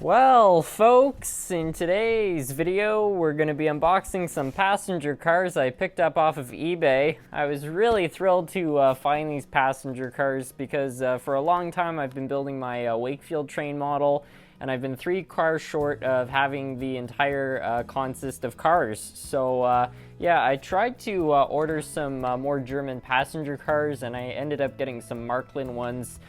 Well, folks, in today's video, we're going to be unboxing some passenger cars I picked up off of eBay. I was really thrilled to find these passenger cars because for a long time I've been building my Wakefield train model, and I've been 3 cars short of having the entire consist of cars. So yeah, I tried to order some more German passenger cars, and I ended up getting some Marklin ones.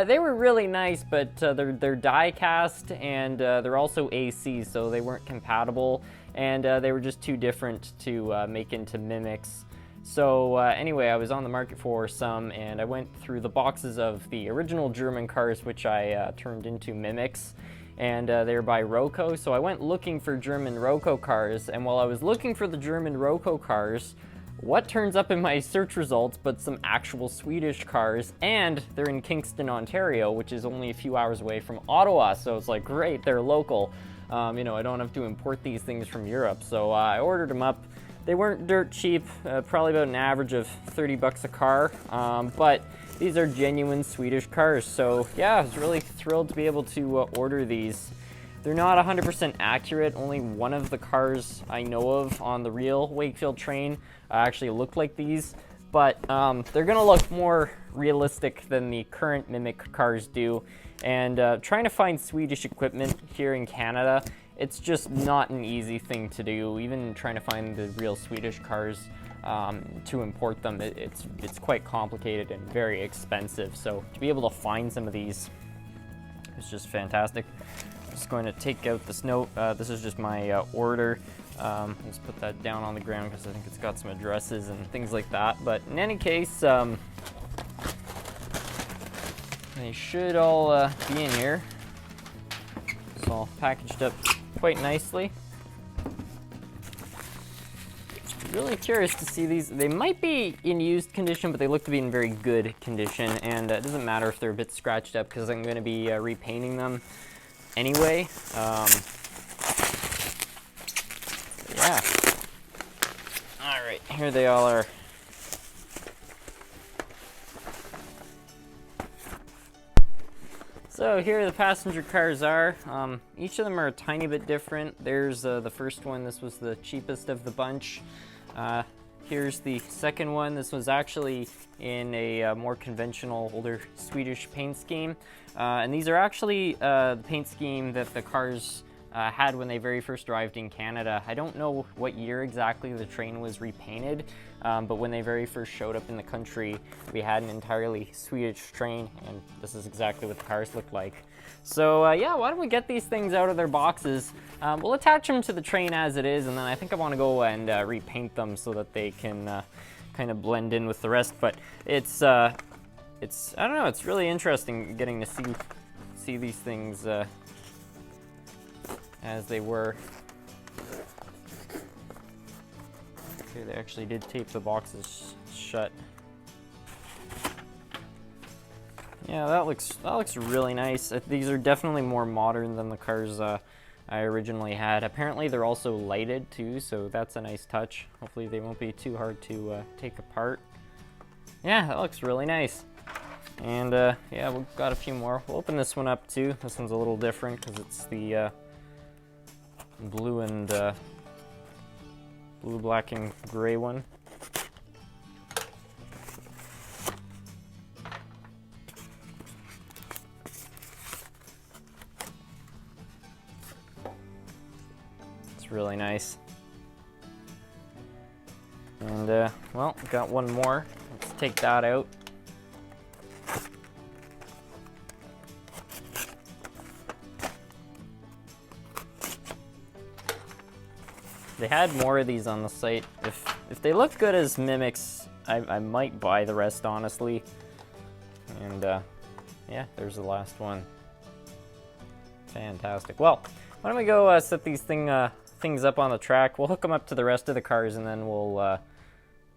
They were really nice, but they're die cast, and they're also AC, so they weren't compatible, and they were just too different to make into mimics. So anyway, I was on the market for some, and I went through the boxes of the original German cars, which I turned into mimics, and they were by Roco. So I went looking for German Roco cars, and while I was looking for the German Roco cars, what turns up in my search results but some actual Swedish cars, and they're in Kingston, Ontario, which is only a few hours away from Ottawa. So it's like, great, they're local. You know, I don't have to import these things from Europe. So I ordered them up. They weren't dirt cheap, probably about an average of 30 bucks a car, but these are genuine Swedish cars. So yeah, I was really thrilled to be able to order these. They're not 100% accurate. Only one of the cars I know of on the real Wakefield train actually look like these, but they're gonna look more realistic than the current Mimic cars do. And trying to find Swedish equipment here in Canada, it's just not an easy thing to do. Even trying to find the real Swedish cars to import them, it's quite complicated and very expensive. So to be able to find some of these is just fantastic. I'm just going to take out this note. This is just my order. Let's put that down on the ground because I think it's got some addresses and things like that. But in any case, they should all be in here. It's all packaged up quite nicely. Really curious to see these. They might be in used condition, but they look to be in very good condition. And it doesn't matter if they're a bit scratched up because I'm going to be repainting them anyway. Yeah. All right, here they all are. So here the passenger cars are. Each of them are a tiny bit different. There's the first one. This was the cheapest of the bunch. Here's the second one. This was actually in a more conventional, older Swedish paint scheme. And these are actually the paint scheme that the cars had when they very first arrived in Canada. I don't know what year exactly the train was repainted, but when they very first showed up in the country, we had an entirely Swedish train, and this is exactly what the cars looked like. So yeah, why don't we get these things out of their boxes? We'll attach them to the train as it is, and then I think I want to go and repaint them so that they can kind of blend in with the rest. But it's I don't know, it's really interesting getting to see these things as they were. Okay, they actually did tape the boxes shut. Yeah, that looks really nice. These are definitely more modern than the cars I originally had. Apparently they're also lighted too, so that's a nice touch. Hopefully they won't be too hard to take apart. Yeah, that looks really nice. And yeah, we've got a few more. We'll open this one up too. This one's a little different because it's the blue and blue, black, and gray one. It's really nice. And well, got one more. Let's take that out. They had more of these on the site. If they look good as mimics, I might buy the rest, honestly. And yeah, there's the last one. Fantastic. Well, why don't we go set these things up on the track. We'll hook them up to the rest of the cars, and then we'll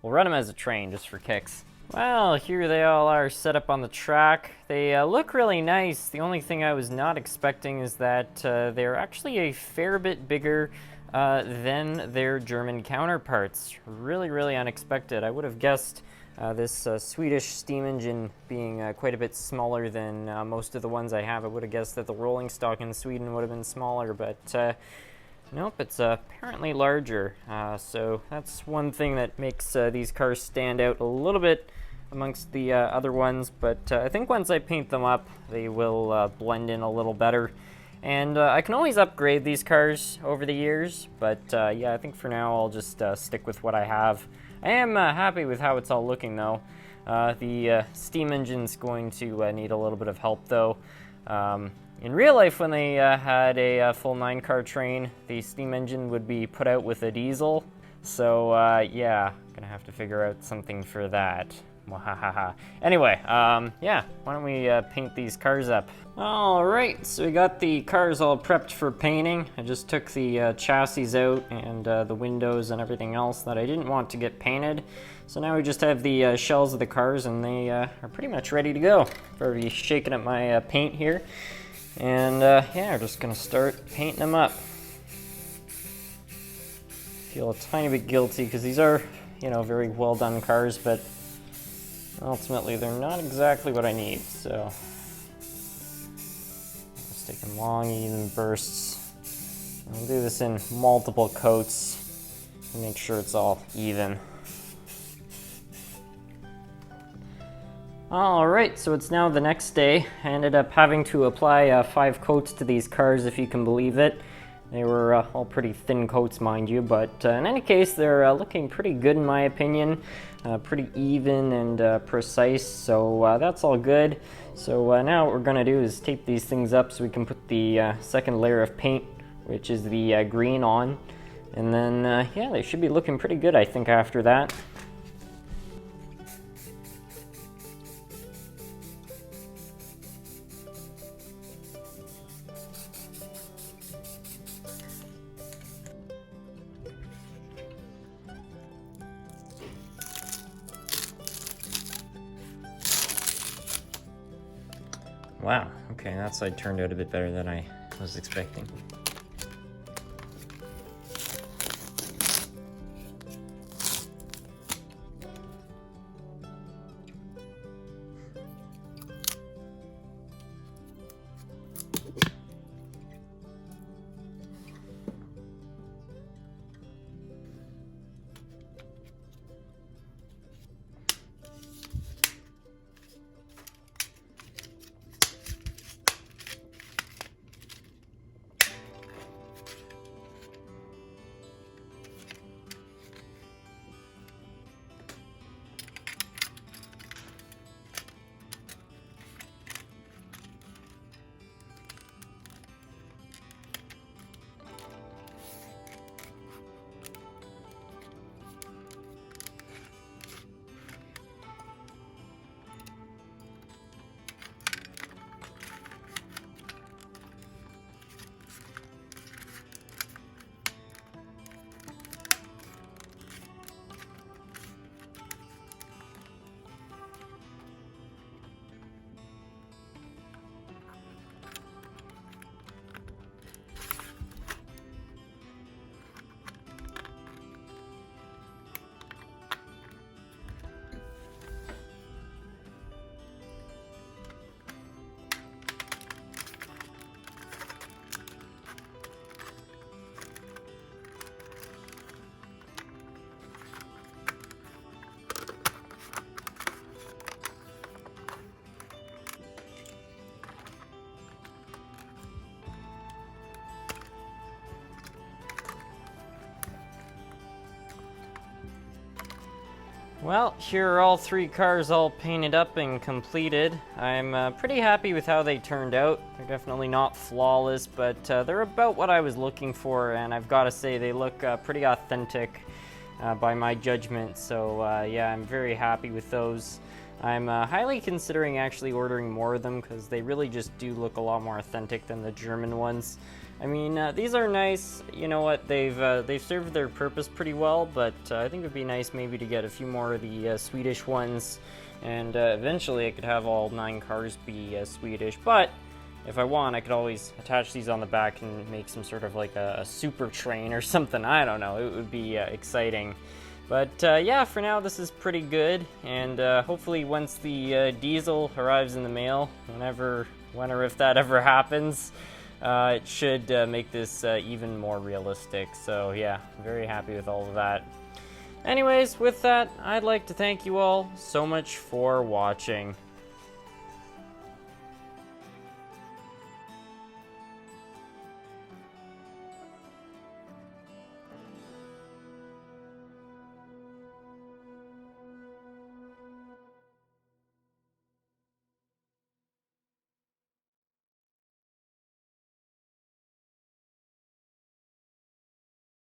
run them as a train just for kicks. Well, here they all are set up on the track. They look really nice. The only thing I was not expecting is that they're actually a fair bit bigger than their German counterparts. Really, really unexpected. I would have guessed This Swedish steam engine being quite a bit smaller than most of the ones I have. I would have guessed that the rolling stock in Sweden would have been smaller, but nope, it's apparently larger. So that's one thing that makes these cars stand out a little bit amongst the other ones, but I think once I paint them up, they will blend in a little better. And I can always upgrade these cars over the years, but yeah, I think for now I'll just stick with what I have. I am happy with how it's all looking, though. The steam engine's going to need a little bit of help, though. In real life, when they had a full 9-car train, the steam engine would be put out with a diesel. So yeah, gonna have to figure out something for that. Anyway, yeah, why don't we paint these cars up? Alright, so we got the cars all prepped for painting. I just took the chassis out and the windows and everything else that I didn't want to get painted. So now we just have the shells of the cars, and they are pretty much ready to go. I've already shaken up my paint here. And yeah, we're just gonna start painting them up. Feel a tiny bit guilty because these are, you know, very well done cars, but ultimately they're not exactly what I need, so just taking long, even bursts. I'll do this in multiple coats to make sure it's all even. Alright, so it's now the next day. I ended up having to apply 5 coats to these cars, if you can believe it. They were all pretty thin coats, mind you, but in any case, they're looking pretty good in my opinion. Pretty even and precise, so that's all good. So now what we're going to do is tape these things up so we can put the second layer of paint, which is the green, on. And then, yeah, they should be looking pretty good, I think, after that. Wow, okay, that side turned out a bit better than I was expecting. Well, here are all 3 cars all painted up and completed. I'm pretty happy with how they turned out. They're definitely not flawless, but they're about what I was looking for, and I've got to say they look pretty authentic by my judgment. So yeah, I'm very happy with those. I'm highly considering actually ordering more of them because they really just do look a lot more authentic than the German ones. I mean, these are nice. You know what? They've served their purpose pretty well, but I think it'd be nice maybe to get a few more of the Swedish ones, and eventually I could have all 9 cars be Swedish. But if I want, I could always attach these on the back and make some sort of like a super train or something. I don't know. It would be exciting. But yeah, for now this is pretty good, and hopefully once the diesel arrives in the mail, when or if that ever happens, it should make this even more realistic. So yeah, very happy with all of that. Anyways, with that, I'd like to thank you all so much for watching.